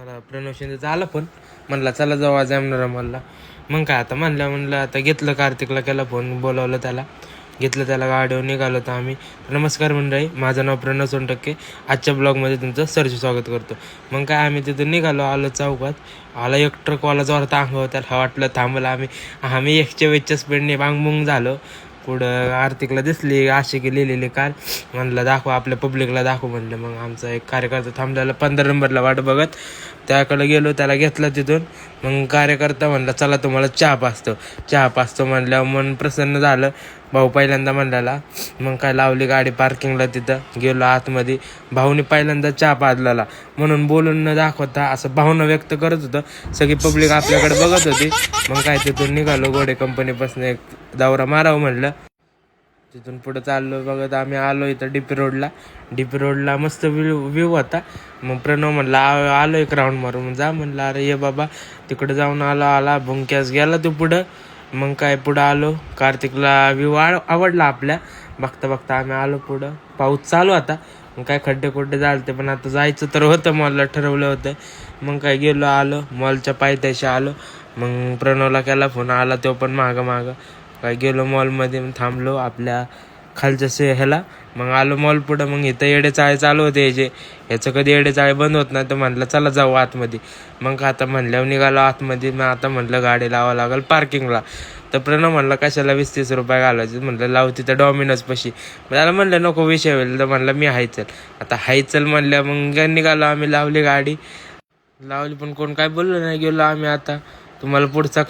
मला प्रणव शिंदेचा आला पण म्हणला चला जाऊ आज जामणार मला. मग काय आता म्हणलं आता घेतलं कार्तिकला, केला फोन, बोलावलं त्याला, घेतलं त्याला, गाडीवर निघालो तर आम्ही. नमस्कार मंडळी, माझं नाव प्रणव सोनटक्के. आजच्या ब्लॉगमध्ये तुमचं सरचे स्वागत करतो. मग काय आम्ही तिथून निघालो, आलो चौकात. आला एक ट्रकवाला जोरात अंगावर, त्याला वाटलं थांबलं. आम्ही 140च्या स्पीडने बांगबुंग झालो. पुढं आर्थिकला दिसली आशिकी लिहिलेली कार, म्हणलं दाखव आपल्या पब्लिकला दाखव म्हणलं. मग आमचा एक कार्यकर्ता थांबलेला 15 नंबरला वाट बघत, त्याकडे गेलो, त्याला घेतला तिथून. मग कार्यकर्ता म्हणला चला तुम्हाला चहा पाचतो म्हणल्यावर मन प्रसन्न झालं. भाऊ पहिल्यांदा म्हणलेला. मग काय लावली गाडी पार्किंगला, तिथं गेलो आतमध्ये. भाऊने पहिल्यांदा चहा पाजलेला म्हणून बोलून न दाखवता असं भावना व्यक्त करत होतं. सगळी पब्लिक आपल्याकडे बघत होती. मग काय तिथून निघालो, गोडे कंपनीपासून एक दौरा मारावं म्हणलं. तिथून पुढं चाललो बघत आम्ही आलो इथं डीपी रोडला मस्त व्ह्यू होता. मग प्रणव म्हणला आलो एक राऊंड मारून जा म्हणलं. अरे ये बाबा, तिकडं जाऊन आला भुंक्यास गेला तो पुढं. मग काय पुढं आलो, कार्तिकला व्ह्यू आवडला आपल्या. बघता आम्ही आलो पुढं. पाऊस चालू आता, मग काय खड्डे झालते, पण आता जायचं तर होतं, मॉलला ठरवलं होतं. मग काय गेलो, आलो मॉलच्या पायथ्याशी आलो. मग प्रणवला केला फोन, आला तो पण मागं. काय गेलो मॉलमध्ये, थांबलो आपल्या खालच्या ह्याला. मग आलो मॉल पुढं. मग इथं येडेचाळे चालू होते ह्याचं कधी येडेचाळे बंद होत नाही. तर म्हणलं चला जाऊ आतमध्ये. मग आता म्हणल्यावर निघालो आतमध्ये. मग आता म्हणलं गाडी लावावं लागेल पार्किंगला. तर प्रणव म्हणलं कशाला 20-30 रुपये घालायचे, म्हणलं लावू तिथं डॉमिनोज पशी. त्याला म्हणलं नको विषय होईल. तर म्हणलं मी हायचल. आता हायचल म्हणलं. मग निघालो आम्ही, लावली गाडी, पण कोण काय बोललं नाही. गेलो आम्ही. आता तुम्हाला पुढचा